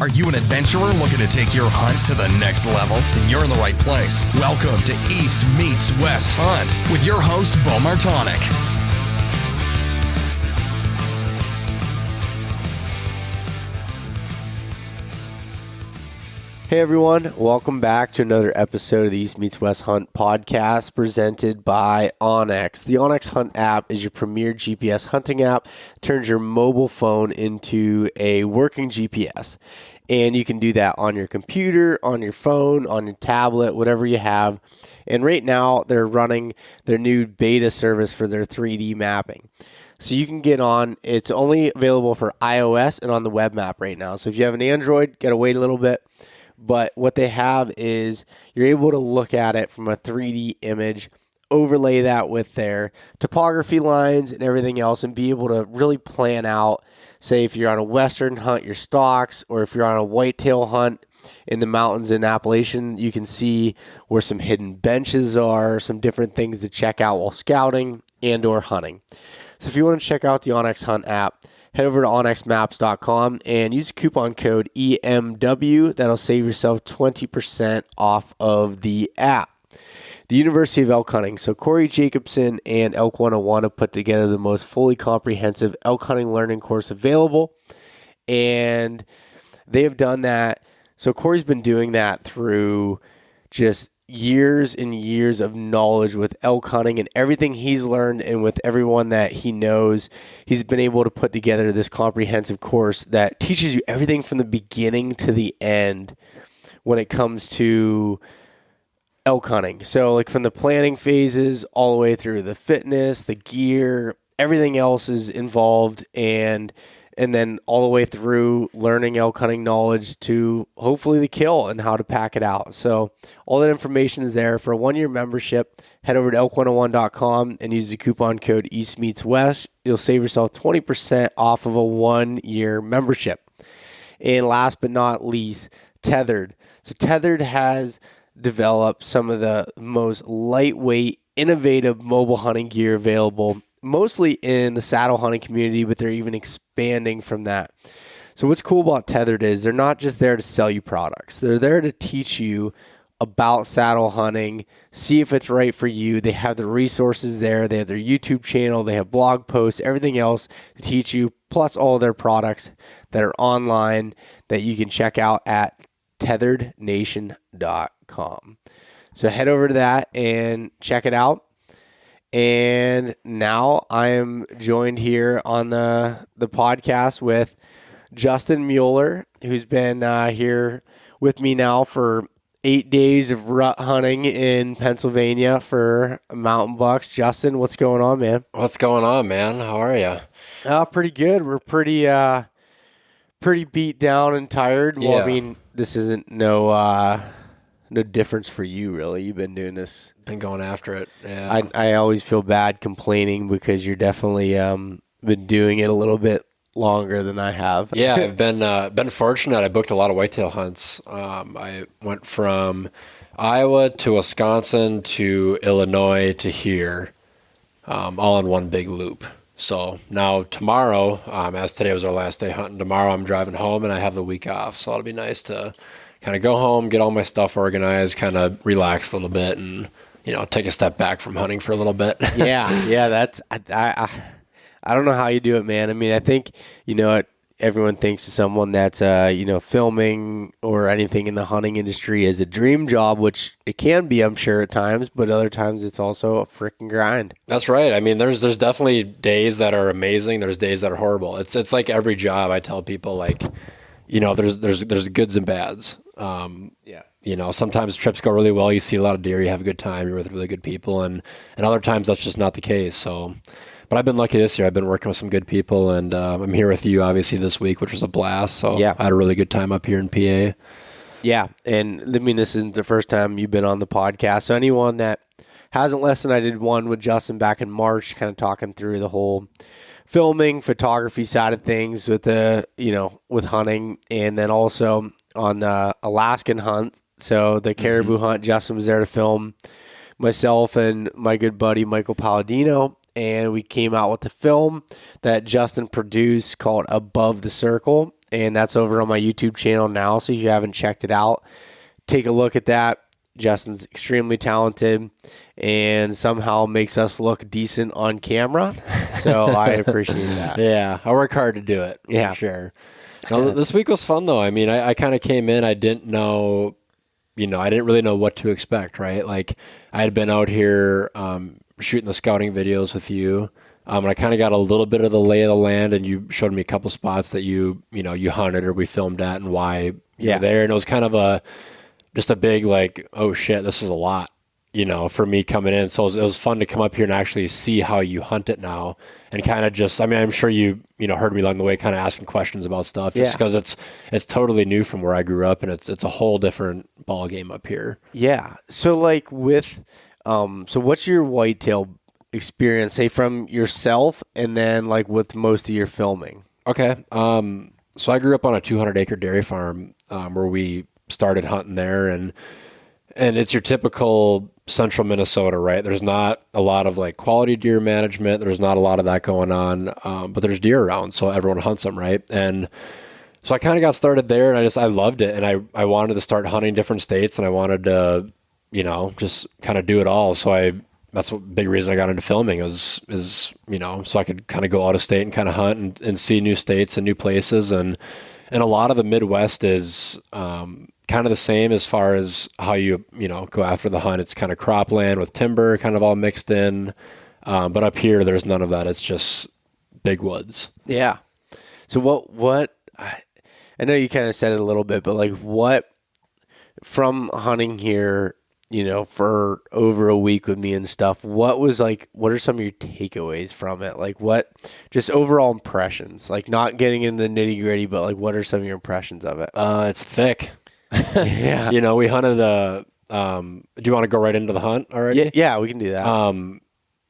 Are you an adventurer looking to take your hunt to the next level? Then you're in the right place. Welcome to East Meets West Hunt with your host, Beau Martonik. Hey everyone, welcome back to another episode of the East Meets West Hunt podcast presented by onX. The onX Hunt app is your premier GPS hunting app. It turns your mobile phone into a working GPS. And you can do that on your computer, on your phone, on your tablet, whatever you have. And right now they're running their new beta service for their 3D mapping. So you can get on, it's only available for iOS and on the web map right now. So if you have an Android, gotta wait a little bit. But what they have is you're able to look at it from a 3D image, overlay that with their topography lines and everything else, and be able to really plan out, say, if you're on a western hunt, your stalks, or if you're on a whitetail hunt in the mountains in Appalachian, you can see where some hidden benches are, some different things to check out while scouting and or hunting. So if you want to check out the onX Hunt app, head over to onxmaps.com and use the coupon code EMW. That'll save yourself 20% off of the app. The University of Elk Hunting. So Corey Jacobson and Elk 101 have put together the most fully comprehensive elk hunting learning course available. And they have done that. So Corey's been doing that through just years and years of knowledge with elk hunting and everything he's learned, and with everyone that he knows, he's been able to put together this comprehensive course that teaches you everything from the beginning to the end when it comes to elk hunting. So like from the planning phases all the way through the fitness, the gear, everything else is involved, and then all the way through learning elk hunting knowledge to hopefully the kill and how to pack it out. So all that information is there. For a 1-year membership, head over to elk101.com and use the coupon code EastMeetsWest. You'll save yourself 20% off of a 1-year membership. And last but not least, Tethered. So Tethered has developed some of the most lightweight, innovative mobile hunting gear available, mostly in the saddle hunting community, but they're even expanding from that. So what's cool about Tethered is they're not just there to sell you products. They're there to teach you about saddle hunting, see if it's right for you. They have the resources there. They have their YouTube channel. They have blog posts, everything else to teach you, plus all their products that are online that you can check out at tetherednation.com. So head over to that and check it out. And now I am joined here on the podcast with Justin Mueller, who's been here with me now for 8 days of rut hunting in Pennsylvania for mountain bucks. Justin, what's going on, man? What's going on, man? How are you? Pretty good. We're pretty beat down and tired. Well, Yeah. I mean, this isn't no difference for you, really. You've been doing this. Been going after it. Yeah. I always feel bad complaining because you're definitely been doing it a little bit longer than I have. Yeah, I've been fortunate. I booked a lot of whitetail hunts. I went from Iowa to Wisconsin to Illinois to here, all in one big loop. So now tomorrow, as today was our last day hunting, tomorrow I'm driving home and I have the week off. So it'll be nice to kind of go home, get all my stuff organized, kind of relax a little bit, and take a step back from hunting for a little bit. Yeah. That's I don't know how you do it, man. I mean, I think everyone thinks of someone that's filming or anything in the hunting industry as a dream job, which it can be, I'm sure, at times, but other times it's also a freaking grind. That's right. I mean, there's definitely days that are amazing. There's days that are horrible. It's like every job. I tell people, like, there's goods and bads. Sometimes trips go really well. You see a lot of deer. You have a good time. You're with really good people, and other times that's just not the case. So, but I've been lucky this year. I've been working with some good people, and I'm here with you obviously this week, which was a blast. So yeah, I had a really good time up here in PA. Yeah, and I mean, this isn't the first time you've been on the podcast. So anyone that hasn't listened, I did one with Justin back in March, kind of talking through the whole filming, photography side of things with with hunting, and then also on the Alaskan hunt. So the caribou hunt, Justin was there to film myself and my good buddy Michael Palladino, and we came out with the film that Justin produced called Above the Circle. and that's over on my YouTube channel now. So if you haven't checked it out, take a look at that. Justin's extremely talented and somehow makes us look decent on camera. So I appreciate that. Yeah, I work hard to do it. Yeah. For sure. No, this week was fun, though. I mean, I kind of came in, I didn't know, I didn't really know what to expect, right? Like, I had been out here shooting the scouting videos with you, and I kind of got a little bit of the lay of the land, and you showed me a couple spots that you hunted or we filmed at and why you were there. And it was kind of just a big, like, oh shit, this is a lot, for me coming in. So it was fun to come up here and actually see how you hunt it now, and kind of just, I mean, I'm sure you heard me along the way, kind of asking questions about stuff, just because it's totally new from where I grew up, and it's a whole different ball game up here. Yeah. So like so what's your whitetail experience, say from yourself, and then like with most of your filming? Okay. So I grew up on a 200-acre dairy farm where we started hunting there, and it's your typical central Minnesota, right? There's not a lot of like quality deer management. There's not a lot of that going on, but there's deer around, so everyone hunts them, right? And so I kind of got started there, and I loved it, and I wanted to start hunting different states, and I wanted to, just kind of do it all. So that's a big reason I got into filming is so I could kind of go out of state and kind of hunt and see new states and new places, and a lot of the Midwest is kind of the same as far as how you go after the hunt. It's kind of cropland with timber kind of all mixed in. But up here, there's none of that. It's just big woods. Yeah. So what, I know you kind of said it a little bit, but like what from hunting here, for over a week with me and stuff, what are some of your takeaways from it? Like what, just overall impressions, like not getting into the nitty gritty, but like, what are some of your impressions of it? It's thick. Yeah. We hunted do you want to go right into the hunt already? Yeah, we can do that.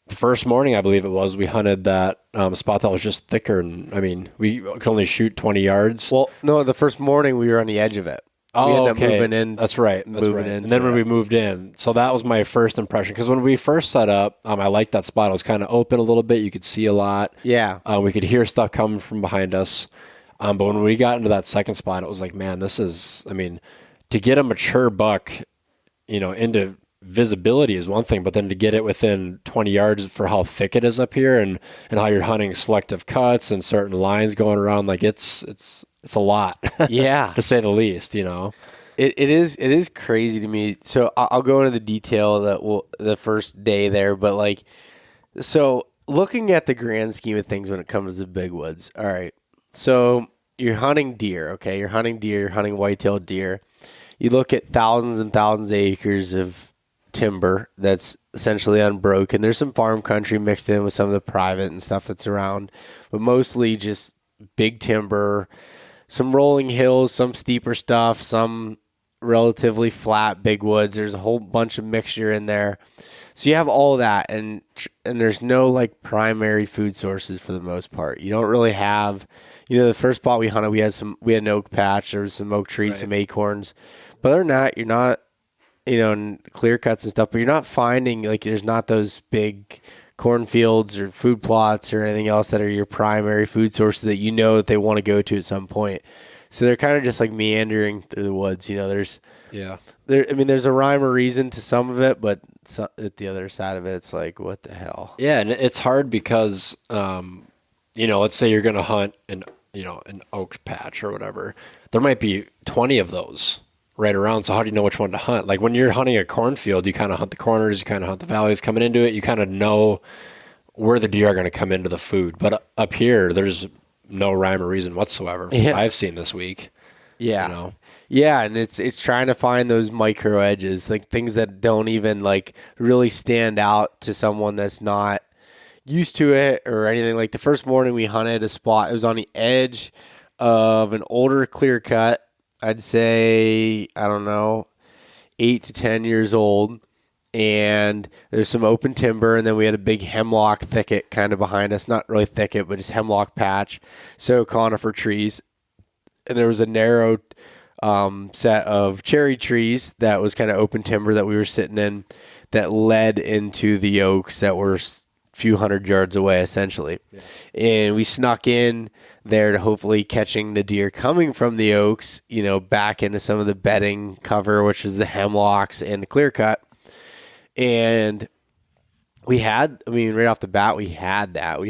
The first morning, I believe it was, we hunted that spot that was just thicker. And I mean, we could only shoot 20 yards. Well, no, the first morning we were on the edge of it. Oh, we ended okay. up moving in. That's right. In. And then when we moved in, so that was my first impression. Because when we first set up, I liked that spot. It was kind of open a little bit. You could see a lot. Yeah. We could hear stuff coming from behind us. But when we got into that second spot, it was like, man, to get a mature buck, into visibility is one thing, but then to get it within 20 yards for how thick it is up here and how you're hunting selective cuts and certain lines going around, like it's a lot. Yeah. To say the least, It is crazy to me. So I'll go into the detail the first day there, but so looking at the grand scheme of things when it comes to big woods. All right. So you're hunting deer, okay? You're hunting white-tailed deer. You look at thousands and thousands of acres of timber that's essentially unbroken. There's some farm country mixed in with some of the private and stuff that's around, but mostly just big timber, some rolling hills, some steeper stuff, some relatively flat big woods. There's a whole bunch of mixture in there. So you have all that, and there's no primary food sources for the most part. You don't really have, the first spot we hunted, we had an oak patch, there was some oak trees, right, some acorns. But other than that, you're not, clear cuts and stuff, but you're not finding, there's not those big cornfields or food plots or anything else that are your primary food sources that that they want to go to at some point. So they're kind of just meandering through the woods. There's a rhyme or reason to some of it, but at the other side of it, it's like, what the hell? Yeah, and it's hard because, let's say you're going to hunt an oak patch or whatever. There might be 20 of those right around. So how do you know which one to hunt? Like when you're hunting a cornfield, you kind of hunt the corners, you kind of hunt the valleys coming into it. You kind of know where the deer are going to come into the food. But up here, there's no rhyme or reason whatsoever. Yeah. I've seen this week. Yeah. Yeah, and it's trying to find those micro edges, things that don't even really stand out to someone that's not used to it or anything. The first morning we hunted a spot, it was on the edge of an older clear cut. I'd say, I don't know, 8 to 10 years old, and there's some open timber, and then we had a big hemlock thicket kind of behind us. Not really thicket, but just hemlock patch, so conifer trees. And there was a narrow set of cherry trees that was kind of open timber that we were sitting in that led into the oaks that were few hundred yards away, essentially. Yeah. And we snuck in there to hopefully catching the deer coming from the oaks, back into some of the bedding cover, which is the hemlocks and the clear cut. And we had, right off the bat, we had that. We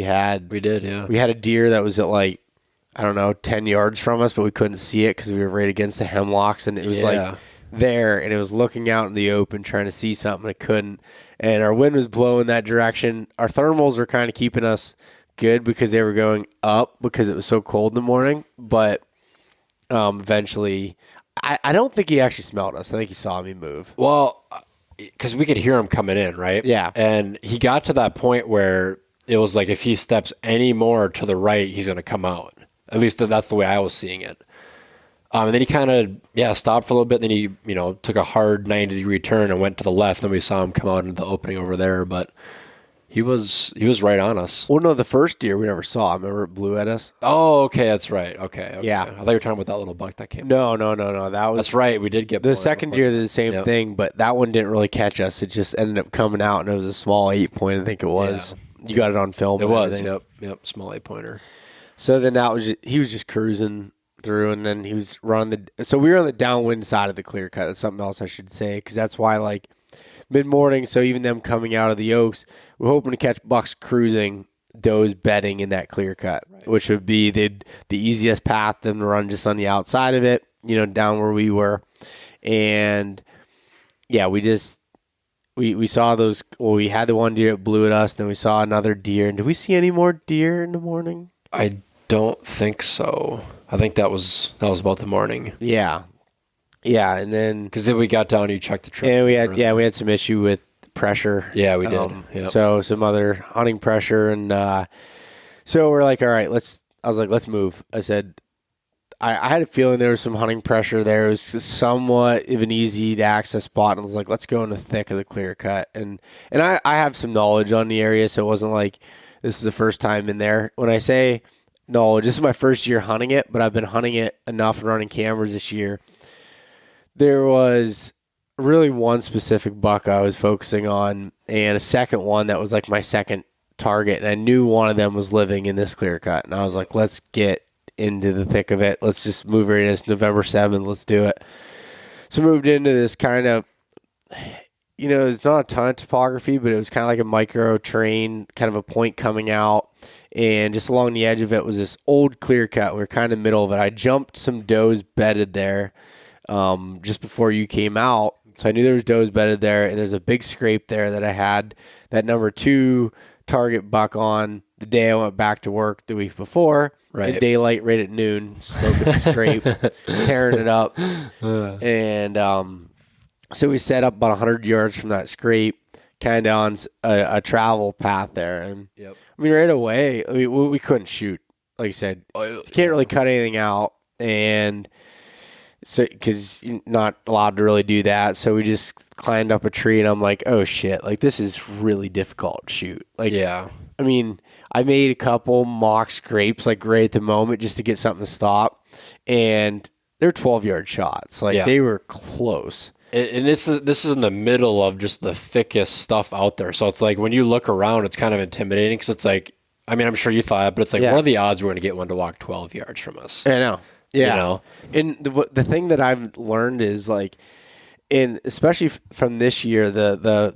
did, yeah. We had a deer that was at 10 yards from us, but we couldn't see it because we were right against the hemlocks, and it was there, and it was looking out in the open trying to see something. It couldn't, and our wind was blowing that direction. Our thermals were kind of keeping us good because they were going up because it was so cold in the morning, but eventually, I don't think he actually smelled us. I think he saw me move. Well, because we could hear him coming in, right? Yeah. And he got to that point where it was like if he steps any more to the right, he's going to come out. At least that's the way I was seeing it. And then he kind of, stopped for a little bit. Then he, took a hard 90-degree turn and went to the left. Then we saw him come out into the opening over there. But he was right on us. Well, no, the first deer we never saw. Remember, it blew at us. Oh, okay, that's right. Okay. Yeah, I thought you were talking about that little buck that came. No. That's right. We did get the second deer did the same thing, but that one didn't really catch us. It just ended up coming out, and it was a small 8-point. I think it was. Yeah. You got it on film. It was. Yep. Small 8-pointer. So then he was just cruising through, and then he was running so we were on the downwind side of the clear cut. That's something else I should say, because that's why mid-morning, so even them coming out of the oaks, we're hoping to catch bucks cruising, does bedding in that clear cut, right, which would be the easiest path them to run just on the outside of it, down where we were. And yeah, we saw those. Well, we had the one deer that blew at us, then we saw another deer. And did we see any more deer in the morning? I don't think so. I think that was about the morning. Yeah, and then because then we got down, you checked the truck, and we had some issue with pressure. Yeah, we did. Yep. So some other hunting pressure, and so we're like, all right, let's move. I said, I had a feeling there was some hunting pressure there. It was somewhat of an easy to access spot, and I was like, let's go in the thick of the clear cut. And I have some knowledge on the area, so it wasn't like this is the first time in there. When I say knowledge, this is my first year hunting it, but I've been hunting it enough and running cameras this year. There was really one specific buck I was focusing on, and a second one that was like my second target, and I knew one of them was living in this clear cut, and I was like, let's get into the thick of it. Let's just move right in. It's November 7th. Let's do it. So moved into this kind of, it's not a ton of topography, but it was kind of like a micro terrain, kind of a point coming out. And just along the edge of it was this old clear cut. We were kind of in the middle of it. I jumped some does bedded there just before you came out. So I knew there was does bedded there. And there's a big scrape there that I had that number 2 target buck on the day I went back to work the week before. Right. In daylight, right at noon, smoking the scrape, tearing it up. And so we set up about 100 yards from that scrape, kind of on a travel path there. And yep. right away, we couldn't shoot. Like I said, you can't really cut anything out, and so because you're not allowed to really do that. So we just climbed up a tree, and I'm like, oh shit, this is really difficult to shoot. Yeah. I made a couple mock scrapes right at the moment just to get something to stop, and they're 12-yard shots. They were close. And this is in the middle of just the thickest stuff out there. So it's like when you look around, it's kind of intimidating because it's like, I'm sure you thought it, but it's like, what are the odds we're going to get one to walk 12 yards from us? I know. Yeah. And the thing that I've learned is and especially from this year, the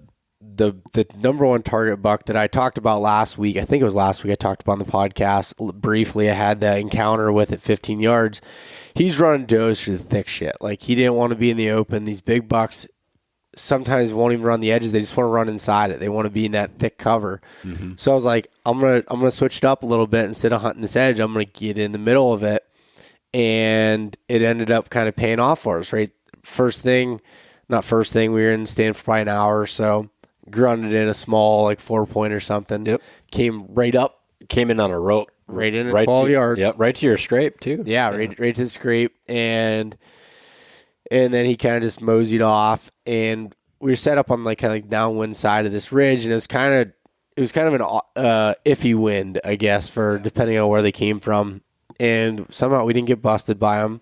number one target buck that I talked about last week, I think it was last week I talked about on the podcast briefly. I had the encounter with at 15 yards. He's running does through the thick shit. He didn't want to be in the open. These big bucks sometimes won't even run the edges. They just want to run inside it. They want to be in that thick cover. Mm-hmm. So I was like, I'm gonna switch it up a little bit. Instead of hunting this edge, I'm gonna get in the middle of it. And it ended up kind of paying off for us, right? We were in the stand for probably an hour or so. Grunted in a small 4-point or something. Yep. Came right up. Came in on a rope. Right in at 12 yards. Yep, right to your scrape, too. Yeah, right to the scrape. And then he kind of just moseyed off. And we were set up on downwind side of this ridge. And it was kind of an iffy wind, I guess, for depending on where they came from. And somehow we didn't get busted by them.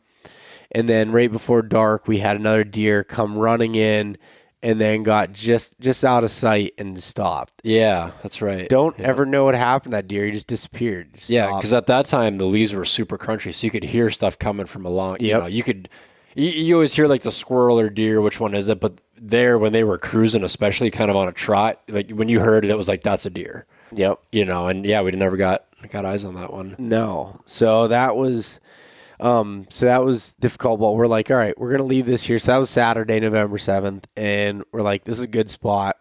And then right before dark, we had another deer come running in. and then got just out of sight and stopped. Yeah, that's right. Don't ever know what happened to that deer. He just disappeared. Just Yeah, stopped. because at that time the leaves were super crunchy, so you could hear stuff coming from a long. You know, you always hear like the squirrel or deer, which one is it? But there, when they were cruising, especially kind of on a trot, like when you heard it, it was like that's a deer. Yep. You know, and yeah, we never got eyes on that one. No. So that was difficult, but we're like, all right, we're going to leave this here. So that was Saturday, November 7th. And we're like, this is a good spot.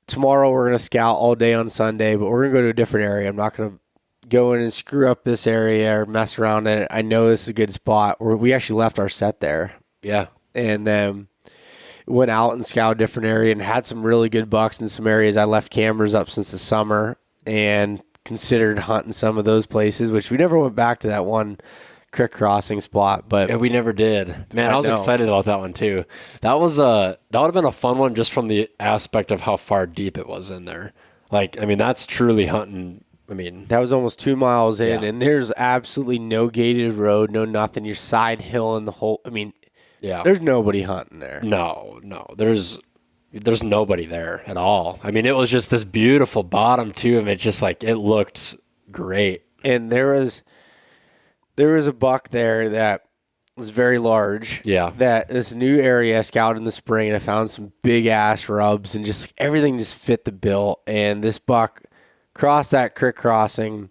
Tomorrow we're going to scout all day on Sunday, but we're going to go to a different area. I'm not going to go in and screw up this area or mess around in it. I know this is a good spot. We actually left our set there. Yeah. And then went out and scouted a different area and had some really good bucks in some areas. I left cameras up since the summer and considered hunting some of those places, which we never went back to that one creek crossing spot, but yeah, we never did. Man, I was excited about that one too. That would have been a fun one just from the aspect of how far deep it was in there. Like, I mean, that's truly hunting. I mean, that was almost 2 miles in, and there's absolutely no gated road, no nothing. You're side hill in the whole. I mean, yeah, there's nobody hunting there. No, there's nobody there at all. I mean, it was just this beautiful bottom too, and it just like it looked great. And there was a buck there that was very large. Yeah. That this new area I scouted in the spring, and I found some big ass rubs, and just everything just fit the bill. And this buck crossed that creek crossing,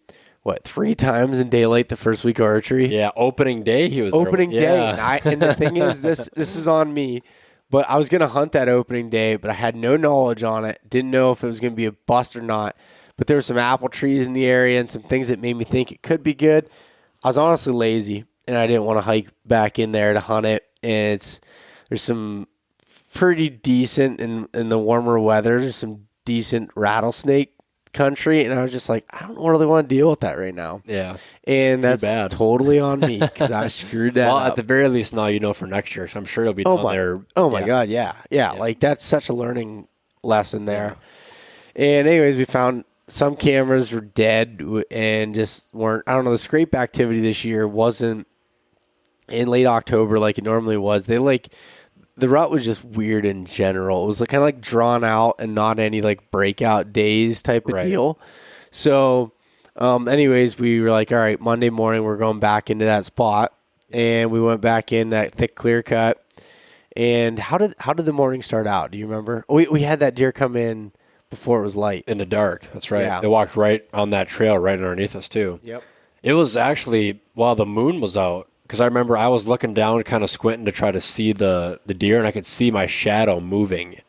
3 times in daylight the first week of archery? Yeah, opening day he was opening there. day. Yeah. And the thing is, this is on me. But I was going to hunt that opening day, but I had no knowledge on it. Didn't know if it was going to be a bust or not. But there were some apple trees in the area and some things that made me think it could be good. I was honestly lazy, and I didn't want to hike back in there to hunt it. And there's some pretty decent, in the warmer weather, there's some decent rattlesnake country. And I was just like, I don't really want to deal with that right now. Yeah. And that's totally on me because I screwed that up. At the very least, now you know for next year. So I'm sure you'll be down there. Oh, my God, yeah. Like, that's such a learning lesson there. Yeah. And anyways, we found some cameras were dead and just weren't. I don't know. The scrape activity this year wasn't in late October like it normally was. The rut was just weird in general. It was kind of like drawn out and not any like breakout days type of deal. So, anyways, we were like, all right, Monday morning we're going back into that spot, and we went back in that thick clear cut. And how did the morning start out? Do you remember? We had that deer come in before it was light. In the dark. That's right. Yeah. They walked right on that trail right underneath us too. Yep. It was actually while the moon was out, because I remember I was looking down, kind of squinting to try to see the deer, and I could see my shadow moving.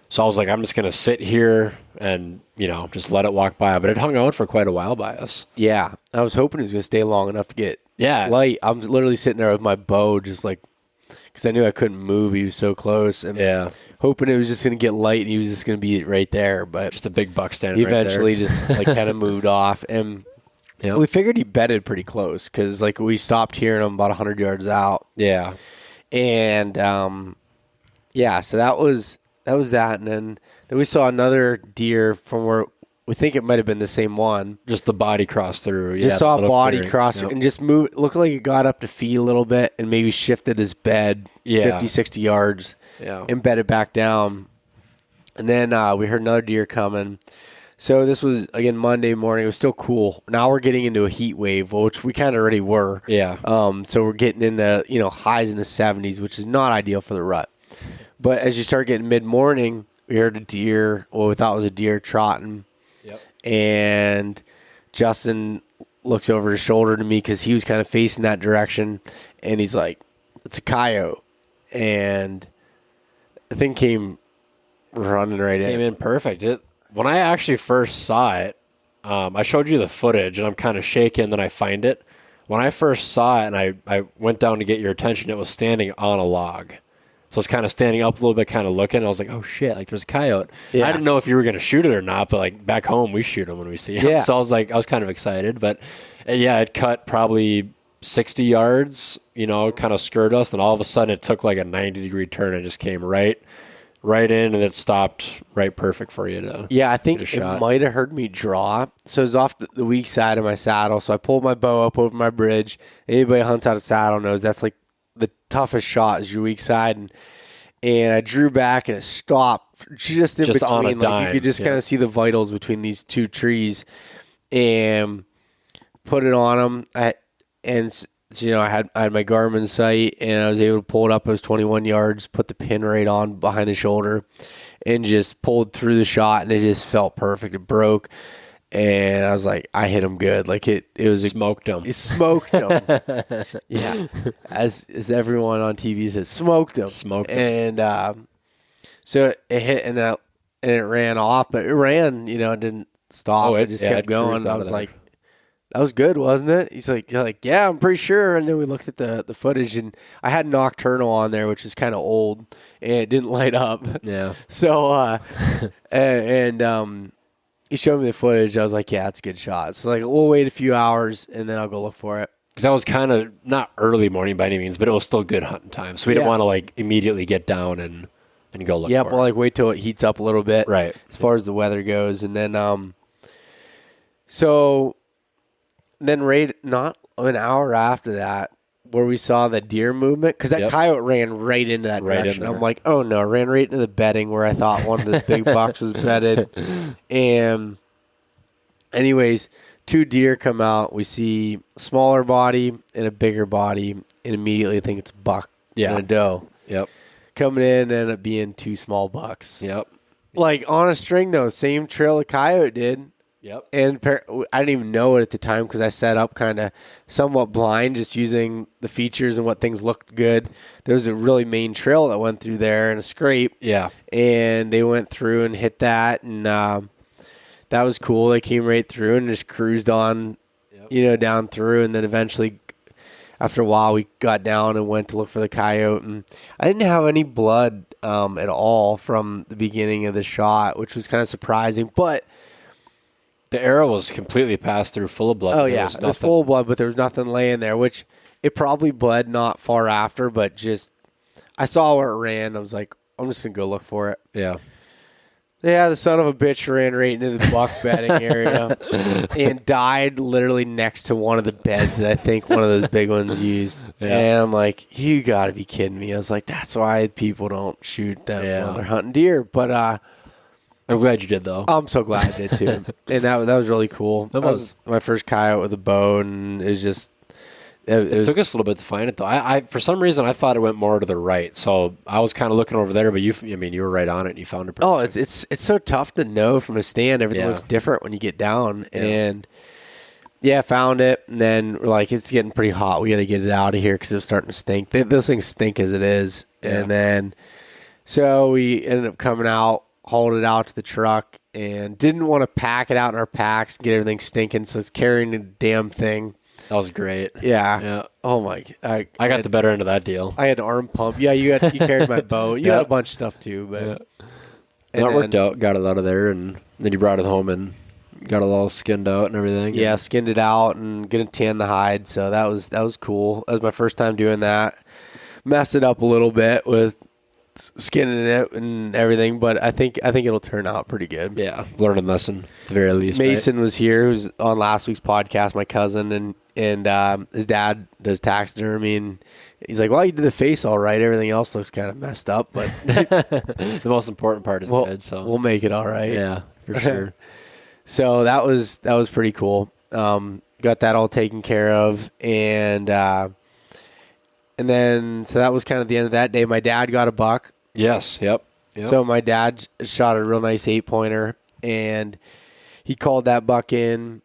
So I was like, I'm just going to sit here and, just let it walk by. But it hung out for quite a while by us. Yeah. I was hoping it was going to stay long enough to get light. I was literally sitting there with my bow just like, because I knew I couldn't move. He was so close. And hoping it was just going to get light and he was just going to be right there. But just a big buck standing right there. He eventually just kind of moved off. And we figured he bedded pretty close because we stopped hearing him about 100 yards out. Yeah. And, so that was that. And then we saw another deer from where we think it might have been the same one. Just the body cross through. Just saw a body cross through and just moved. Looked like it got up to feet a little bit and maybe shifted his bed 50, 60 yards and bedded back down. And then we heard another deer coming. So this was, again, Monday morning. It was still cool. Now we're getting into a heat wave, which we kind of already were. Yeah. So we're getting into, highs in the 70s, which is not ideal for the rut. But as you start getting mid-morning, we heard a deer, we thought it was a deer trotting. Yep. And Justin looks over his shoulder to me because he was kind of facing that direction. And he's like, it's a coyote. And the thing came running right in. Came in perfect. When I actually first saw it, I showed you the footage, and I'm kind of shaking, then I find it. When I first saw it and I went down to get your attention, it was standing on a log. So it's kind of standing up a little bit, kind of looking. I was like, oh, shit, there's a coyote. Yeah. I didn't know if you were going to shoot it or not, but, back home, we shoot them when we see them. Yeah. So I was kind of excited. But, it cut probably 60 yards, kind of skirted us. And all of a sudden, it took a 90-degree turn and just came right in, and it stopped right perfect for you to I think it might have heard me draw. So it was off the weak side of my saddle. So I pulled my bow up over my bridge. Anybody who hunts out of saddle knows that's the toughest shot is your weak side. and I drew back and it stopped just in Just between. on a like dime. you could just kind of see the vitals between these two trees, and put it on them. I had my Garmin sight, and I was able to pull it up. It was 21 yards. Put the pin right on behind the shoulder, and just pulled through the shot, and it just felt perfect. It broke. And I was like, I hit him good. Like it was Smoked him. It smoked him. Yeah, as everyone on TV says, smoked him. Smoked him. And so it hit and it ran off, but it ran. It didn't stop. It just kept going. I was like, that was good, wasn't it? You're like, yeah, I'm pretty sure. And then we looked at the footage, and I had Nocturnal on there, which is kind of old, and it didn't light up. Yeah. So he showed me the footage. I was like, yeah, it's a good shot. So we'll wait a few hours, and then I'll go look for it. Because that was kind of not early morning by any means, but it was still good hunting time. So we didn't want to immediately get down and go look for it. Yeah, we'll wait till it heats up a little bit. Right. As far as the weather goes. And then, right, not an hour after that, where we saw the deer movement, because that coyote ran right into that direction. I'm like, oh no, ran right into the bedding where I thought one of the big bucks was bedded. And anyways, 2 deer come out. We see a smaller body and a bigger body, and immediately think it's a buck and a doe. Yep. Coming in, ended up being 2 small bucks. Yep. On a string though, same trail a coyote did. Yep. And I didn't even know it at the time because I set up kind of somewhat blind, just using the features and what things looked good. There was a really main trail that went through there and a scrape. Yeah. And they went through and hit that, and that was cool. They came right through and just cruised on, down through, and then eventually, after a while, we got down and went to look for the coyote. And I didn't have any blood at all from the beginning of the shot, which was kind of surprising, but the arrow was completely passed through, full of blood. Oh, yeah. It was full of blood, but there was nothing laying there, which it probably bled not far after, but just I saw where it ran. I was like, I'm just going to go look for it. Yeah. Yeah, the son of a bitch ran right into the buck bedding area and died literally next to one of the beds that I think one of those big ones used. Yeah. And I'm like, you got to be kidding me. I was like, that's why people don't shoot them while they're hunting deer. But I'm glad you did, though. I'm so glad I did, too. And that was really cool. That was my first coyote with a bow, and it was just... It took us a little bit to find it, though. I for some reason, I thought it went more to the right, so I was kind of looking over there, but you were right on it, and you found it. Oh, it's so tough to know from a stand. Everything looks different when you get down, and... Yeah, found it, and then we're like, it's getting pretty hot. We got to get it out of here because it was starting to stink. Those things stink as it is. Yeah. And then... So we ended up coming out, hauled it out to the truck, and didn't want to pack it out in our packs and get everything stinking, so it's carrying the damn thing. That was great. Yeah. Oh my! I got the better end of that deal. I had an arm pump. Yeah, you carried my bow. You had a bunch of stuff too, but that worked out. Got it out of there, and then you brought it home and got it all skinned out and everything. Yeah, skinned it out and gonna tan the hide. So that was cool. That was my first time doing that. Messed it up a little bit with skinning it and everything, but I think it'll turn out pretty good. Yeah, learning lesson at the very least. Mason was here, who's on last week's podcast, my cousin, and his dad does taxidermy, and he's like, well, you did the face all right. Everything else looks kind of messed up, but the most important part is the head, so we'll make it all right. Yeah, for sure. So that was pretty cool. Got that all taken care of, and then so that was kind of the end of that day. My dad got a buck. Yes. Yep. So my dad shot a real nice 8-pointer, and he called that buck in,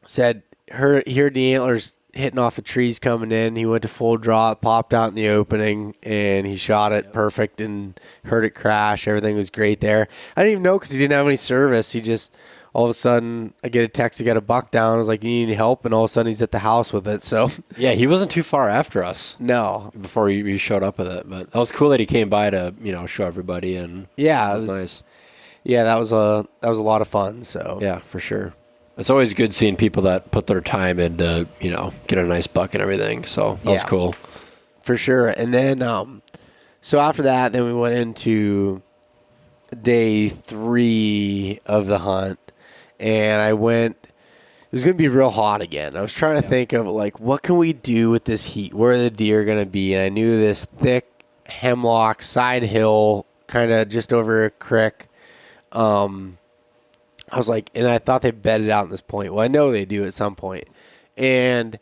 said, he heard the antlers hitting off the trees coming in. He went to full draw, popped out in the opening, and he shot it perfect and heard it crash. Everything was great there. I didn't even know because he didn't have any service. He just, all of a sudden, I get a text to get a buck down. I was like, you need any help? And all of a sudden, he's at the house with it. So yeah, he wasn't too far after us. No. Before he showed up with it. But that was cool that he came by to, show everybody. And yeah, it was nice. Yeah, that was a lot of fun. So yeah, for sure. It's always good seeing people that put their time into, get a nice buck and everything. So that was cool. For sure. And then, so after that, then we went into day 3 of the hunt. And it was going to be real hot again. I was trying to think of, what can we do with this heat? Where are the deer going to be? And I knew this thick, hemlock side hill, kind of just over a creek. I was like, and I thought they bedded out in this point. Well, I know they do at some point. And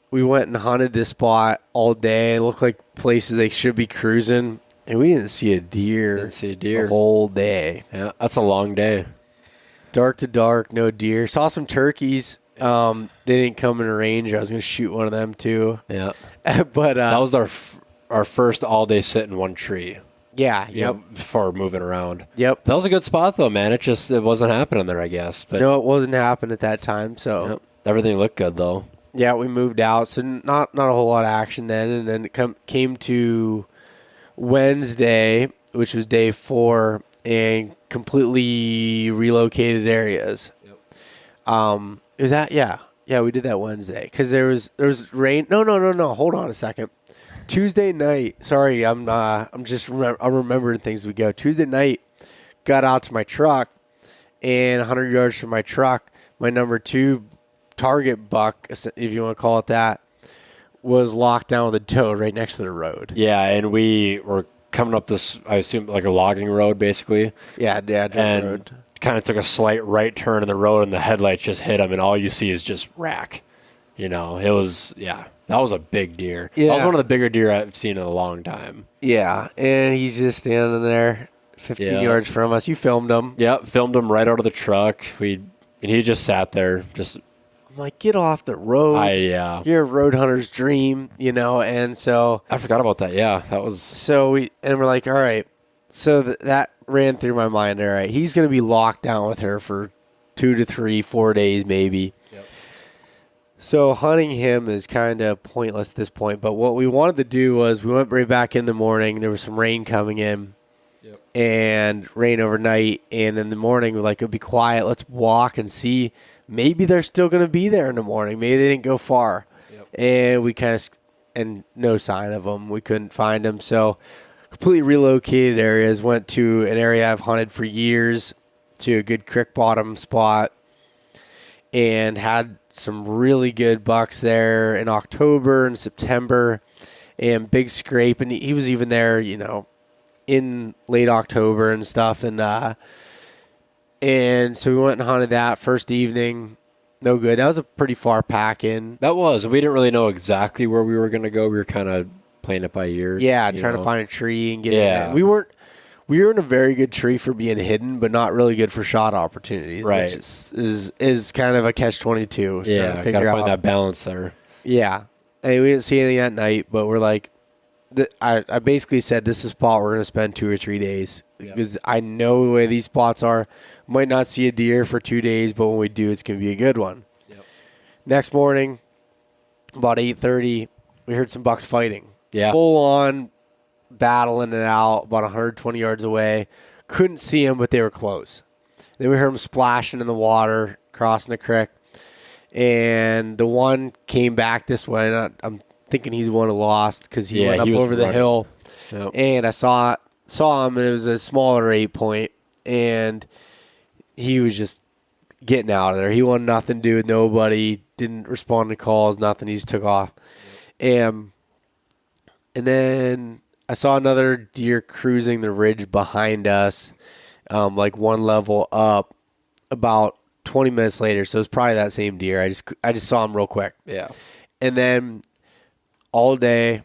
we went and hunted this spot all day. It looked like places they should be cruising. And we didn't see a deer. The whole day. Yeah, that's a long day. Dark to dark, no deer. Saw some turkeys. They didn't come in range. I was going to shoot one of them too. Yeah. But that was our first all-day sit in one tree. Yeah, yep. Before moving around. Yep. That was a good spot, though, man. It wasn't happening there, I guess. But no, it wasn't happening at that time. So yep. Everything looked good, though. Yeah, we moved out, so not a whole lot of action then. And then it came to Wednesday, which was day 4, and completely relocated areas. Yep. Is that yeah? We did that Wednesday because there was rain. No. Hold on a second. Tuesday night. Sorry, I'm remembering things as we go. Tuesday night, got out to my truck, and 100 yards from my truck, my number 2 target buck, if you want to call it that, was locked down with a doe right next to the road. Yeah, and we were coming up this, I assume, like a logging road, basically. Yeah, and road. Kind of took a slight right turn in the road, and the headlights just hit him, and all you see is just rack. It was, that was a big deer. Yeah. That was one of the bigger deer I've seen in a long time. Yeah, and he's just standing there 15 yards from us. You filmed him. Yep, filmed him right out of the truck. And he just sat there, just... I'm like, get off the road. You're a road hunter's dream, and so... I forgot about that, yeah. That was... So we're like, all right. So that ran through my mind, all right. He's going to be locked down with her for 2 to 3, 4 days maybe. Yep. So hunting him is kind of pointless at this point. But what we wanted to do was we went right back in the morning. There was some rain coming in. Yep. And rain overnight. And in the morning, we're like, it'll be quiet. Let's walk and see... Maybe they're still going to be there in the morning. Maybe they didn't go far. Yep. And we and no sign of them. We couldn't find them. So completely relocated areas. Went to an area I've hunted for years, to a good creek bottom spot, and had some really good bucks there in October and September, and big scrape. And he was even there, in late October and stuff. And so we went and hunted that first evening. No good. That was a pretty far pack in. That was. We didn't really know exactly where we were going to go. We were kind of playing it by ear. Yeah, trying to find a tree and get in. We were in a very good tree for being hidden, but not really good for shot opportunities. Right. Which is kind of a catch-22. Yeah, got to find that balance there. Yeah. And we didn't see anything at night, but we're like, I basically said this is a spot we're going to spend 2 or 3 days. Because I know the way these spots are. Might not see a deer for 2 days, but when we do, it's going to be a good one. Yep. Next morning, about 8:30, we heard some bucks fighting. Yeah. Full on battling it out about 120 yards away. Couldn't see them, but they were close. Then we heard them splashing in the water, crossing the creek. And the one came back this way. And I'm thinking he's the one who lost because he went up over the hill. Yep. And I saw him, and it was a smaller 8-point, and he was just getting out of there. He wanted nothing to do with nobody, didn't respond to calls, nothing. He just took off. And then I saw another deer cruising the ridge behind us, like one level up, about 20 minutes later. So it was probably that same deer. I just saw him real quick. Yeah. And then all day,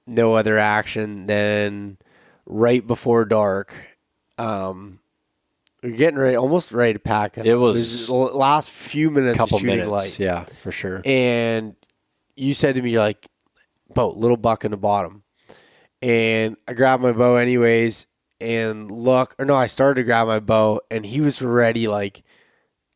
no other action. Then right before dark, we're getting ready, almost ready to pack. It was the last few minutes of shooting light. Yeah, for sure. And you said to me, you're like, Beau, little buck in the bottom. And I grabbed my bow anyways and I started to grab my bow, and he was already like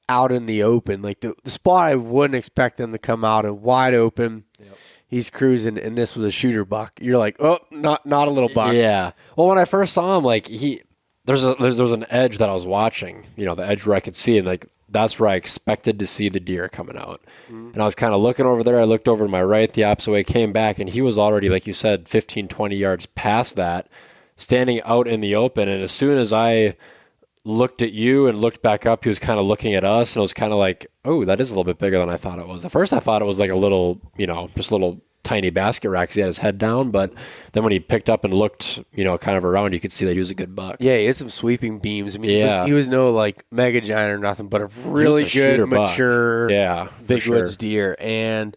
out in the open. Like the spot I wouldn't expect him to come out in, wide open. Yep. He's cruising, and this was a shooter buck. You're like, oh, not a little buck. Yeah. Well, when I first saw him, like there was an edge that I was watching, the edge where I could see, and like that's where I expected to see the deer coming out. Mm-hmm. And I was kind of looking over there. I looked over to my right, the opposite way, came back, and he was already, like you said, 15, 20 yards past that, standing out in the open. And as soon as I looked at you and looked back up, he was kind of looking at us, and I was kind of like, oh, that is a little bit bigger than I thought it was. At first I thought it was like a little, just a little tiny basket rack because he had his head down. But then when he picked up and looked, kind of around, you could see that he was a good buck. Yeah, he had some sweeping beams. I mean, he was no like mega giant or nothing, but a really good, mature, big woods deer. And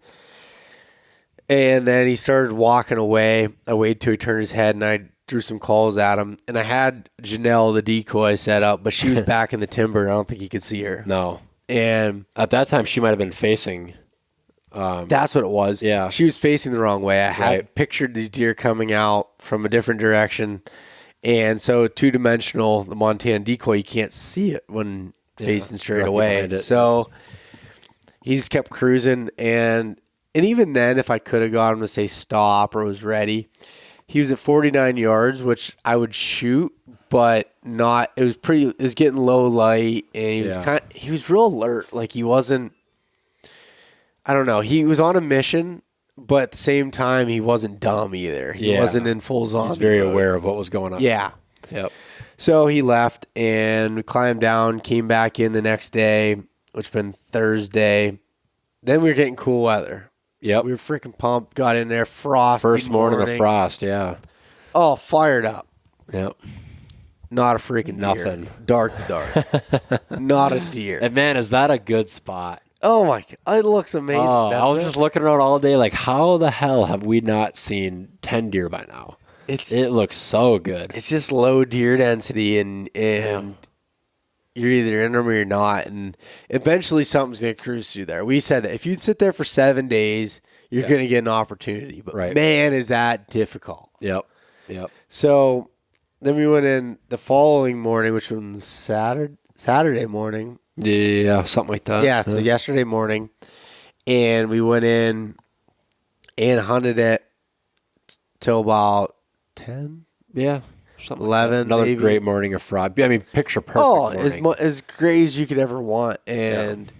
then he started walking away. I waited till he turned his head, and I threw some calls at him. And I had Janelle, the decoy, set up, but she was back in the timber. I don't think he could see her. No. And at that time, she might have been facing. That's what it was. Yeah. She was facing the wrong way. I had pictured these deer coming out from a different direction. And so two-dimensional, the Montana decoy, you can't see it when facing straight away. So he just kept cruising. And even then, if I could have got him to say stop or was ready, he was at 49 yards, which I would shoot, but not. It was getting low light, and he was real alert. Like he wasn't. I don't know. He was on a mission, but at the same time, he wasn't dumb either. He wasn't in full zombie. He was very mode. aware of what was going on. Yeah. Yep. So he left and we climbed down, came back in the next day, which been Thursday. Then we were getting cool weather. Yep. We were freaking pumped, got in there, frost. First morning of frost, yeah. Oh, fired up. Yep. Not a freaking deer. Nothing. Dark. Not a deer. And man, is that a good spot? Oh my God. It looks amazing. Oh, I was just looking around all day like, how the hell have we not seen 10 deer by now? It looks so good. It's just low deer density, and you're either in them or you're not. And eventually something's going to cruise through there. We said that if you'd sit there for 7 days, you're going to get an opportunity. But man, is that difficult. Yep. So then we went in the following morning, which was Saturday morning. Yeah, something like that. Yeah, so yesterday morning. And we went in and hunted it till about 10? Yeah. Something 11, like another maybe. great morning of frost. I mean, picture perfect morning. As great as you could ever want. And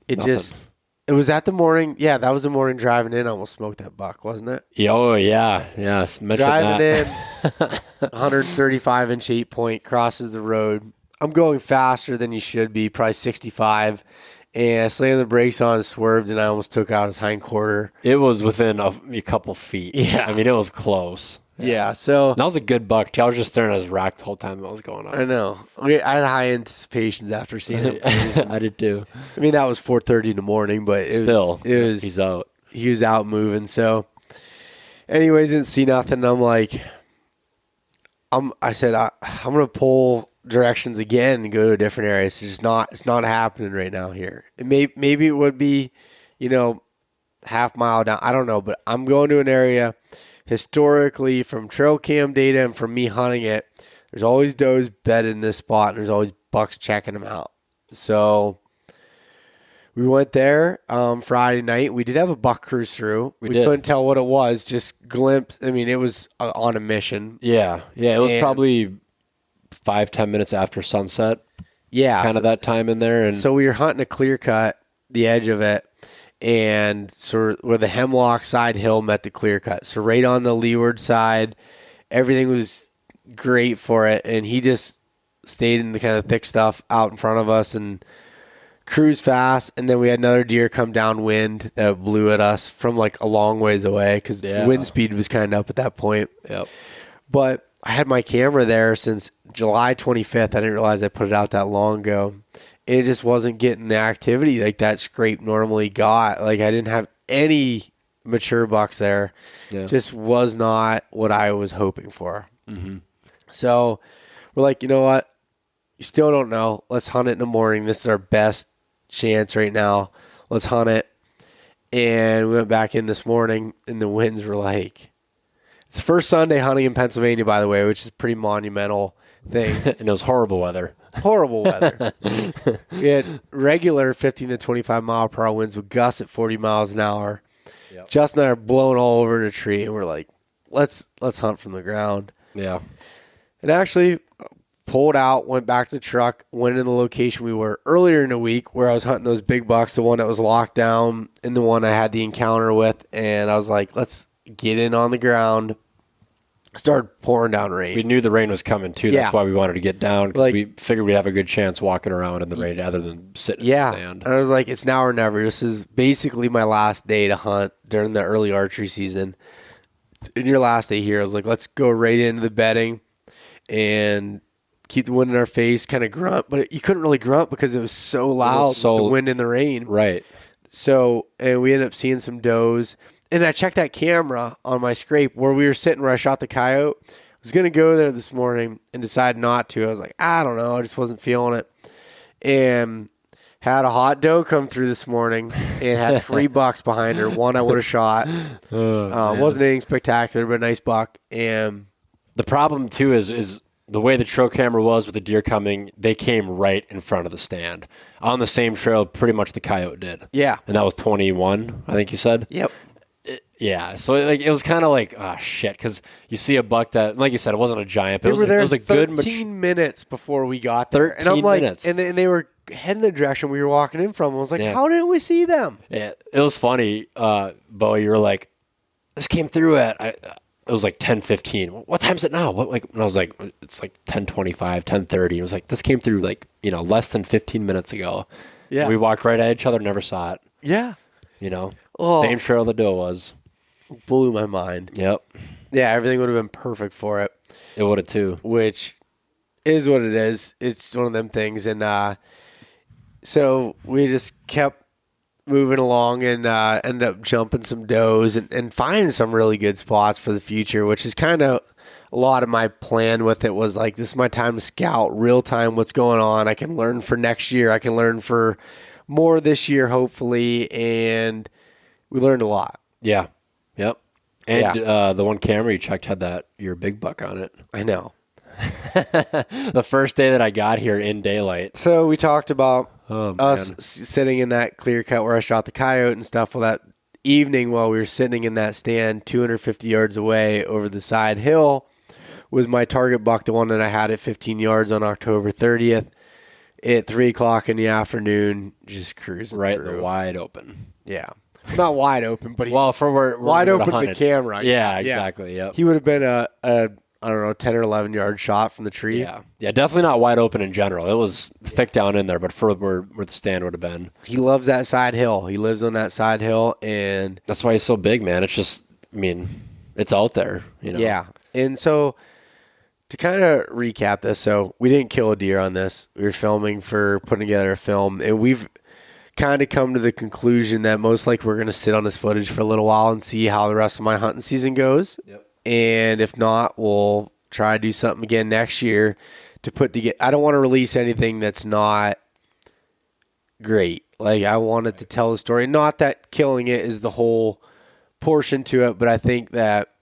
it was at the morning. Yeah, that was the morning driving in. I almost smoked that buck, wasn't it? Oh, yeah. Yeah, driving in, 135-inch 8-point, crosses the road. I'm going faster than you should be, probably 65. And I slammed the brakes on and swerved, and I almost took out his hind quarter. It was within a couple feet. Yeah. I mean, it was close. Yeah, so. That was a good buck, too. I was just staring at his rack the whole time that was going on. I know. I had high anticipations after seeing it. I did, too. I mean, that was 4:30 in the morning, but it was. He's out. He was out moving, so. Anyways, didn't see nothing. I'm like, I said, I'm going to pull directions again and go to a different area. It's just it's not happening right now here. Maybe it would be, half mile down. I don't know, but I'm going to an area historically from trail cam data and from me hunting it. There's always does bedded in this spot, and there's always bucks checking them out. So we went there Friday night. We did have a buck cruise through. We couldn't tell what it was, just glimpse. I mean, it was on a mission. Yeah. It was probably 5-10 minutes after sunset. Yeah. Kind of that time in there. And so we were hunting a clear cut, the edge of it, and sort of where the hemlock side hill met the clear cut. So right on the leeward side, everything was great for it. And he just stayed in the kind of thick stuff out in front of us and cruised fast. And then we had another deer come downwind that blew at us from like a long ways away because the wind speed was kind of up at that point. Yep. But I had my camera there since July 25th. I didn't realize I put it out that long ago. It just wasn't getting the activity like that scrape normally got. Like I didn't have any mature bucks there. Yeah. Just was not what I was hoping for. Mm-hmm. So we're like, you know what? You still don't know. Let's hunt it in the morning. This is our best chance right now. Let's hunt it. And we went back in this morning, and the winds were like, it's the first Sunday hunting in Pennsylvania, by the way, which is a pretty monumental thing. And it was horrible weather. Horrible weather. We had regular 15 to 25 mile per hour winds with gusts at 40 miles an hour. Yep. Justin and I are blowing all over the tree, and we're like, let's hunt from the ground. Yeah. And actually pulled out, went back to the truck, went in the location we were earlier in the week where I was hunting those big bucks, the one that was locked down and the one I had the encounter with. And I was like, let's get in on the ground started pouring down rain. We knew the rain was coming too. That's why we wanted to get down, because we figured we'd have a good chance walking around in the rain rather than sitting in the stand. And I was like, it's now or never. This is basically my last day to hunt during the early archery season. In your last day here, I was like, let's go right into the bedding and keep the wind in our face, kind of grunt. But you couldn't really grunt because it was so loud, the wind and the rain. Right. So, and we ended up seeing some does. And I checked that camera on my scrape where we were sitting where I shot the coyote. I was going to go there this morning and decided not to. I was like, I don't know. I just wasn't feeling it. And had a hot doe come through this morning and had 3 bucks behind her. One I would have shot. Wasn't anything spectacular, but a nice buck. And the problem, too, is the way the trail camera was with the deer coming, they came right in front of the stand. On the same trail, pretty much the coyote did. Yeah. And that was 21, I think you said? Yep. Yeah, so it was kind of like, oh, shit, because you see a buck that, like you said, it wasn't a giant, but they were there it was a 13 minutes before we got there. 13 and I'm like, minutes. And they were heading the direction we were walking in from. I was like, how didn't we see them? Yeah, it was funny, Beau, you were like, this came through at, it was like 10:15. What time is it now? And I was like, it's like 10:25, 10:30. It was like, this came through like, less than 15 minutes ago. Yeah. We walked right at each other, never saw it. Yeah. Same trail the doe was. Blew my mind. Yep. Yeah, everything would have been perfect for it. It would have too. Which is what it is. It's one of them things. And so we just kept moving along and ended up jumping some does and finding some really good spots for the future, which is kind of a lot of my plan with it. Was like, this is my time to scout real time what's going on. I can learn for next year. I can learn for more this year, hopefully. And we learned a lot. Yeah. Yep. And the one camera you checked had your big buck on it. I know. The first day that I got here in daylight. So we talked about us sitting in that clear cut where I shot the coyote and stuff. Well, that evening while we were sitting in that stand 250 yards away over the side hill was my target buck, the one that I had at 15 yards on October 30th at 3 o'clock in the afternoon, just cruising right through. Wide open. Yeah. Not wide open, but for where wide open with the camera. Yeah, exactly. Yep. He would have been a I don't know, 10 or 11 yard shot from the tree. Yeah, definitely not wide open in general. It was thick down in there, but for where the stand would have been. He loves that side hill. He lives on that side hill, and that's why he's so big, man. It's just, it's out there. Yeah, and so to kind of recap this, so we didn't kill a deer on this. We were putting together a film, and we've kind of come to the conclusion that most likely we're going to sit on this footage for a little while and see how the rest of my hunting season goes. Yep. And if not, we'll try to do something again next year to put together. I don't want to release anything that's not great. Like, I wanted to tell the story. Not that killing it is the whole portion to it, but I think that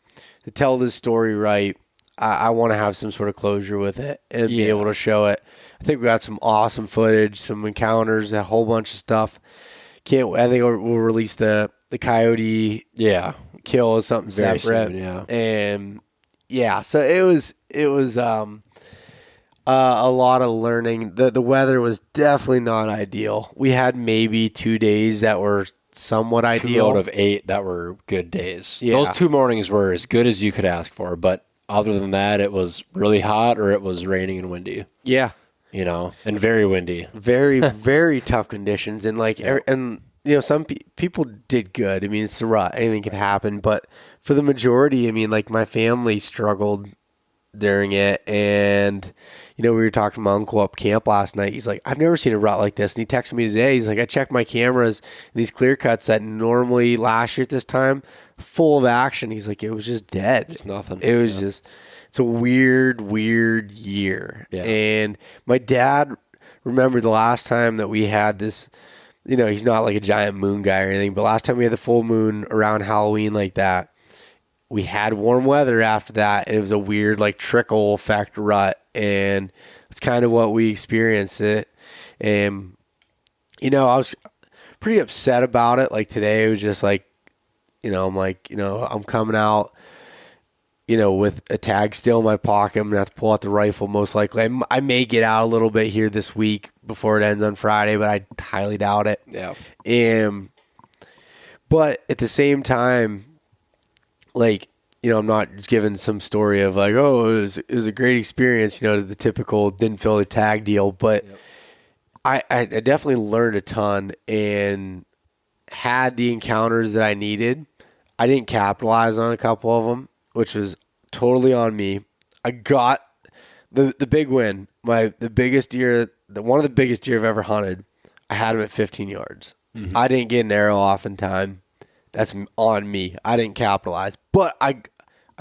to tell this story right, I want to have some sort of closure with it and be able to show it. I think we got some awesome footage, some encounters, a whole bunch of stuff. I think we'll release the coyote kill as something very separate. Soon, yeah. And so it was a lot of learning. The weather was definitely not ideal. We had maybe 2 days that were somewhat ideal. 2 out of 8 that were good days. Yeah. Those 2 mornings were as good as you could ask for, but other than that, it was really hot or it was raining and windy. Yeah. And very windy. Very, very tough conditions. And some people did good. It's the rut. Anything can happen. But for the majority, my family struggled during it. And, we were talking to my uncle up camp last night. He's like, I've never seen a rut like this. And he texted me today. He's like, I checked my cameras and these clear cuts that normally last year at this time, full of action. He's like, it was just dead. It's nothing. It was just... It's a weird year. Yeah. And my dad remembered the last time that we had this, he's not like a giant moon guy or anything, but last time we had the full moon around Halloween like that, we had warm weather after that, and it was a weird like trickle effect rut, and it's kind of what we experienced it. And, I was pretty upset about it. Like today, it was just like, I'm like, I'm coming out, with a tag still in my pocket. I'm going to have to pull out the rifle most likely. I may get out a little bit here this week before it ends on Friday, but I highly doubt it. Yeah. But at the same time, like, I'm not giving some story of like, oh, it was a great experience, the typical didn't fill the tag deal. But I definitely learned a ton and had the encounters that I needed. I didn't capitalize on a couple of them, which was totally on me. I got the big win. The biggest deer, one of the biggest deer I've ever hunted. I had him at 15 yards. Mm-hmm. I didn't get an arrow off in time. That's on me. I didn't capitalize, but I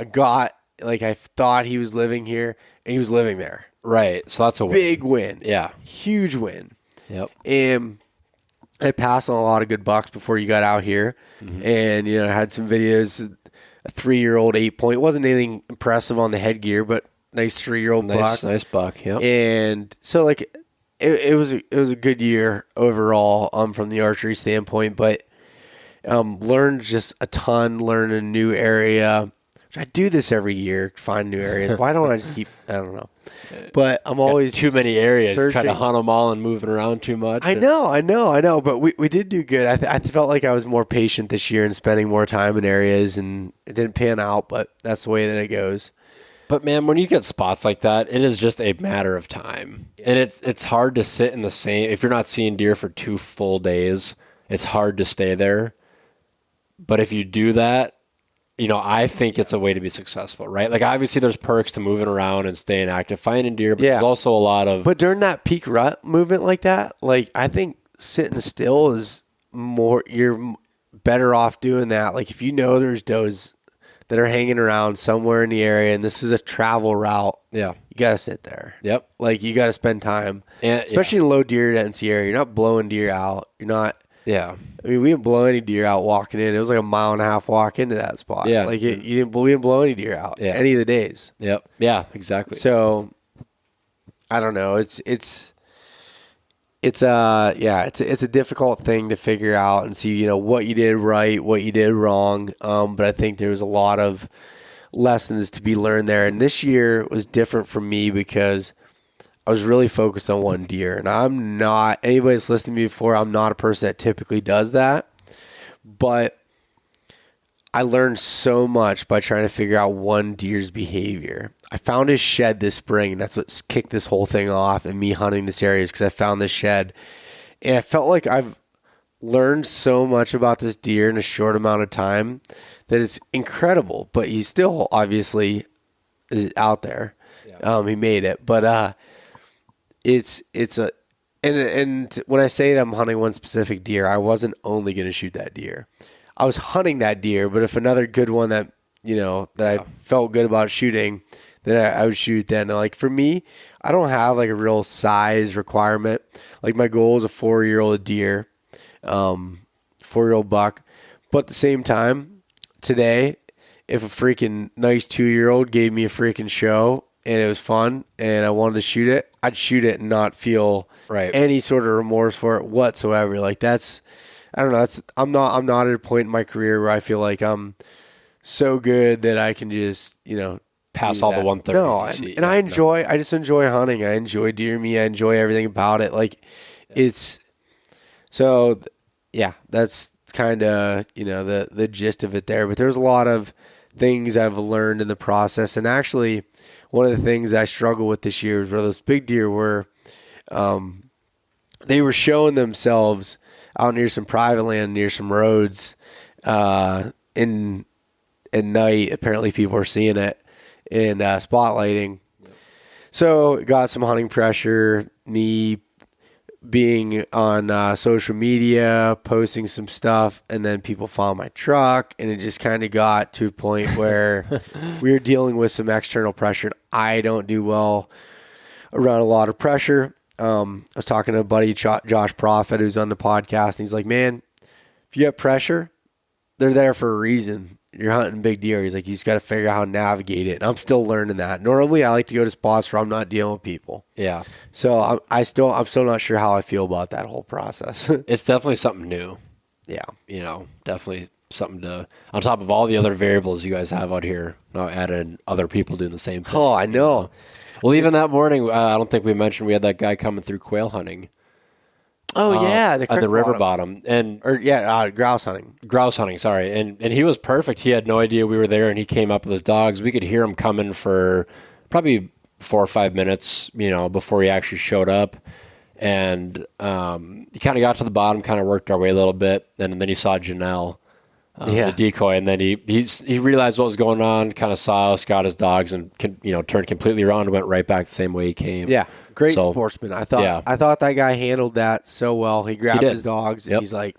got, like, I thought he was living here and he was living there. Right. So that's a big win. Yeah. Huge win. Yep. And I passed on a lot of good bucks before you got out here. Mm-hmm. And, I had some videos, a 3-year-old 8-point. Wasn't anything impressive on the headgear, but nice 3-year-old buck. Nice buck. Yep. And so, like, it was a good year overall, from the archery standpoint, but learned just a ton, learn a new area. I do this every year, find new areas. Why don't I just keep, I don't know. But I'm always too many areas, searching. trying to hunt them all and moving around too much. I know. But we did do good. I felt like I was more patient this year and spending more time in areas, and it didn't pan out, but that's the way that it goes. But man, when you get spots like that, it is just a matter of time. And it's hard to sit in the same, if you're not seeing deer for 2 full days, it's hard to stay there. But if you do that, I think it's a way to be successful, right? Like, obviously there's perks to moving around and staying active, finding deer, but there's also a lot of... But during that peak rut movement like that, like, I think sitting still is more, you're better off doing that. Like, if there's does that are hanging around somewhere in the area and this is a travel route, you got to sit there. Yep. Like, you got to spend time, especially in low deer density area. You're not blowing deer out. You're not... Yeah. I mean, we didn't blow any deer out walking in. It was like a 1.5 mile walk into that spot. Yeah. Like, we didn't blow any deer out any of the days. Yep. Yeah, exactly. So, I don't know. It's a difficult thing to figure out and see, what you did right, what you did wrong. But I think there was a lot of lessons to be learned there. And this year was different for me because I was really focused on one deer. And I'm not, anybody that's listened to me before, I'm not a person that typically does that. But I learned so much by trying to figure out one deer's behavior. I found his shed this spring, and that's what kicked this whole thing off and me hunting this area, because I found this shed. And I felt like I've learned so much about this deer in a short amount of time that it's incredible. But he still obviously is out there. Yeah. He made it. But and when I say that I'm hunting one specific deer, I wasn't only going to shoot that deer. I was hunting that deer, but if another good one that, I felt good about shooting, then I would shoot then. Like, for me, I don't have like a real size requirement. Like, my goal is a 4-year-old deer, 4-year-old buck. But at the same time, today, if a freaking nice 2-year-old gave me a freaking show and it was fun and I wanted to shoot it, I'd shoot it and not feel any sort of remorse for it whatsoever. Like, that's, I don't know. I'm not at a point in my career where I feel like I'm so good that I can just, pass all the 130s. No, and I just enjoy hunting. I enjoy deer meat. I enjoy everything about it. Like, it's, so yeah, that's kind of, the gist of it there. But there's a lot of things I've learned in the process. And actually, one of the things I struggled with this year was where those big deer were, they were showing themselves out near some private land, near some roads, at night. Apparently people were seeing it and spotlighting. Yep. So got some hunting pressure, me being on social media, posting some stuff, and then people found my truck, and it just kind of got to a point where we were dealing with some external pressure. And I don't do well around a lot of pressure. I was talking to a buddy, Josh Profit, who's on the podcast, and he's like, man, if you have pressure, they're there for a reason. You're hunting big deer. He's like, you just got to figure out how to navigate it. And I'm still learning that. Normally, I like to go to spots where I'm not dealing with people. Yeah. So I'm still not sure how I feel about that whole process. It's definitely something new. Yeah. Definitely something to, on top of all the other variables you guys have out here, now add in other people doing the same thing. Oh, I know. Well, even that morning, I don't think we mentioned we had that guy coming through quail hunting. Oh yeah, on the river bottom, and grouse hunting. Grouse hunting, sorry, and he was perfect. He had no idea we were there, and he came up with his dogs. We could hear him coming for probably 4 or 5 minutes, before he actually showed up. And he kind of got to the bottom, kind of worked our way a little bit, and then he saw Janelle, the decoy, and then he realized what was going on, kind of saw us, got his dogs, and turned completely around and went right back the same way he came. Yeah. Great sportsman. I thought that guy handled that so well. He grabbed his dogs and he's like,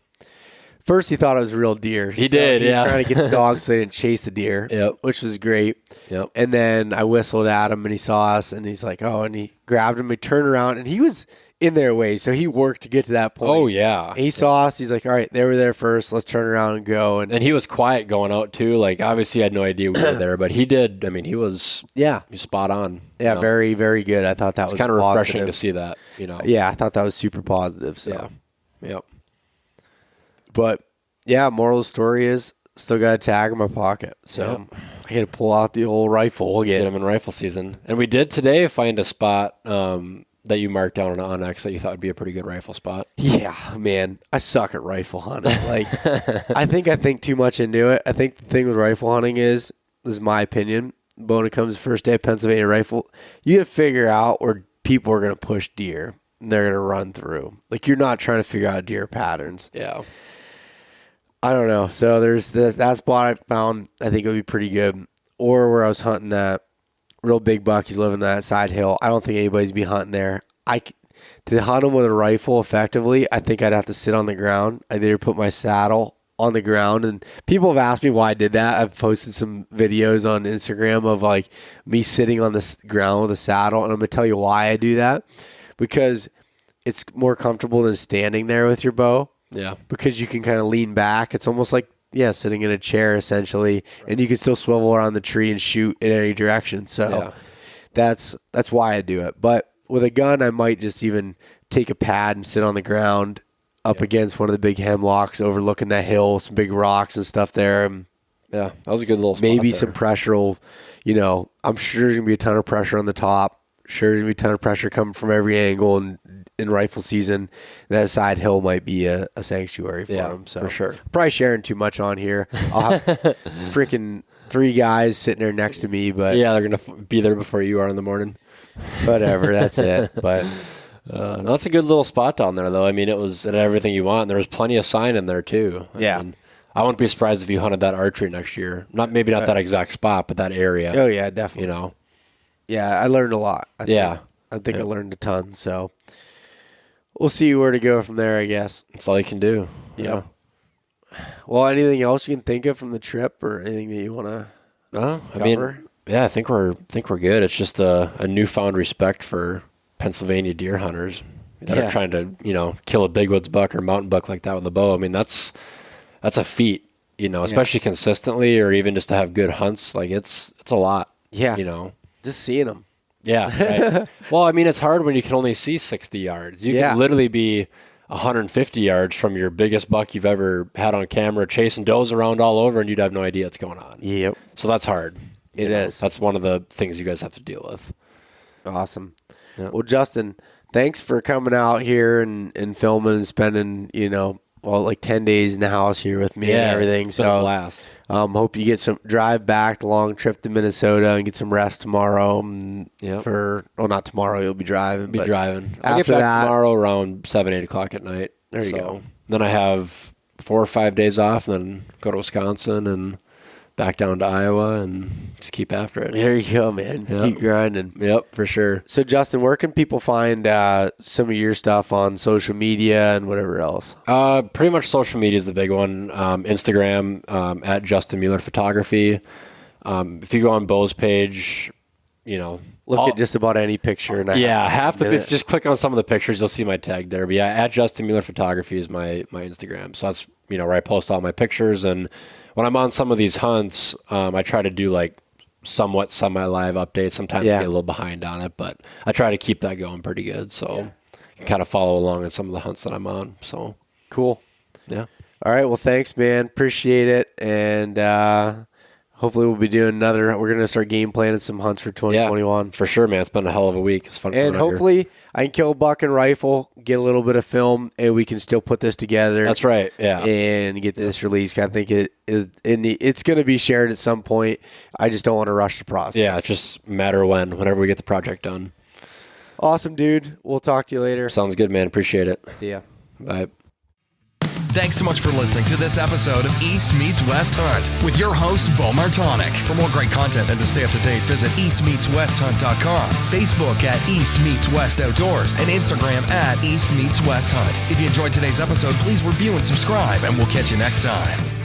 first he thought it was a real deer. He did, was trying to get the dogs so they didn't chase the deer, which was great. Yep. And then I whistled at him and he saw us and he's like, oh, and he grabbed him, he turned around and he was in their way. So he worked to get to that point. Oh, yeah. And he saw us. He's like, all right, they were there first. Let's turn around and go. And he was quiet going out, too. Like, obviously, I had no idea we were there, but he did. I mean, he was spot on. Yeah, very, very good. I thought that was kind of refreshing to see that, Yeah, I thought that was super positive. So. Yeah. Yep. But, yeah, moral of the story is still got a tag in my pocket. So I got to pull out the old rifle again. Get him in rifle season. And we did today find a spot that you marked down on Onyx that you thought would be a pretty good rifle spot. Yeah, man. I suck at rifle hunting. Like, I think too much into it. I think the thing with rifle hunting is my opinion, but when it comes to first day of Pennsylvania rifle, you got to figure out where people are going to push deer and they're going to run through. Like, you're not trying to figure out deer patterns. Yeah. I don't know. So there's that spot I found, I think it would be pretty good. Or where I was hunting that real big buck, he's living that side hill. I don't think anybody's be hunting there. To hunt him with a rifle effectively, I think I'd have to sit on the ground. I'd either put my saddle on the ground, and people have asked me why I did that. I've posted some videos on Instagram of like me sitting on the ground with a saddle, and I'm gonna tell you why I do that. Because it's more comfortable than standing there with your bow. Yeah. Because you can kind of lean back. It's almost like sitting in a chair essentially, and you can still swivel around the tree and shoot in any direction. So that's why I do it. But with a gun, I might just even take a pad and sit on the ground up against one of the big hemlocks overlooking that hill, some big rocks and stuff there. Yeah, that was a good little spot. Maybe some pressure will, I'm sure there's going to be a ton of pressure on the top. Sure there's going to be a ton of pressure coming from every angle, and in rifle season, that side hill might be a sanctuary for them. So for sure. Probably sharing too much on here. I'll have freaking 3 guys sitting there next to me, but yeah, they're gonna be there before you are in the morning. Whatever, that's it. But that's a good little spot down there, though. I mean, it had everything you want. And there was plenty of sign in there too. I mean, I wouldn't be surprised if you hunted that archery next year. Maybe not that exact spot, but that area. Oh yeah, definitely. Yeah, I learned a lot. I think I learned a ton. So we'll see where to go from there, I guess. That's all you can do. Yeah. Well, anything else you can think of from the trip, or anything that you want to cover? I mean, I think we're good. It's just a newfound respect for Pennsylvania deer hunters that are trying to, kill a big woods buck or mountain buck like that with a bow. I mean, that's a feat, especially consistently, or even just to have good hunts. Like it's a lot. Yeah. Just seeing them. Yeah. Right. Well, I mean, it's hard when you can only see 60 yards. You can literally be 150 yards from your biggest buck you've ever had on camera, chasing does around all over, and you'd have no idea what's going on. Yep. So that's hard. It is. That's one of the things you guys have to deal with. Awesome. Yep. Well, Justin, thanks for coming out here and filming and spending, like 10 days in the house here with me and everything. It's been a blast. Hope you get some drive back, the long trip to Minnesota, and get some rest tomorrow. Not tomorrow, you'll be driving. I'll get back tomorrow around 7, 8 o'clock at night. There you go. Then I have 4 or 5 days off, and then go to Wisconsin and back down to Iowa and just keep after it. There you go, man. Yep. Keep grinding. Yep, for sure. So, Justin, where can people find some of your stuff on social media and whatever else? Pretty much social media is the big one. Instagram, at Justin Mueller Photography. If you go on Beau's page, look at just about any picture. If just click on some of the pictures, you'll see my tag there. But at Justin Mueller Photography is my Instagram. So that's, where I post all my pictures. And when I'm on some of these hunts, I try to do like somewhat semi-live updates. Sometimes I get a little behind on it, but I try to keep that going pretty good. So you can kind of follow along in some of the hunts that I'm on. So cool. Yeah. All right. Well, thanks, man. Appreciate it. And hopefully we'll be doing another. We're going to start game planning some hunts for 2021. Yeah, for sure, man. It's been a hell of a week. It's fun. And hopefully I can kill a buck and rifle, get a little bit of film, and we can still put this together. That's right, yeah. And get this released. I think it's going to be shared at some point. I just don't want to rush the process. Yeah, it's just a matter of whenever we get the project done. Awesome, dude. We'll talk to you later. Sounds good, man. Appreciate it. See ya. Bye. Thanks so much for listening to this episode of East Meets West Hunt with your host, Beau Martonik. For more great content and to stay up to date, visit eastmeetswesthunt.com, Facebook at East Meets West Outdoors, and Instagram at East Meets West Hunt. If you enjoyed today's episode, please review and subscribe, and we'll catch you next time.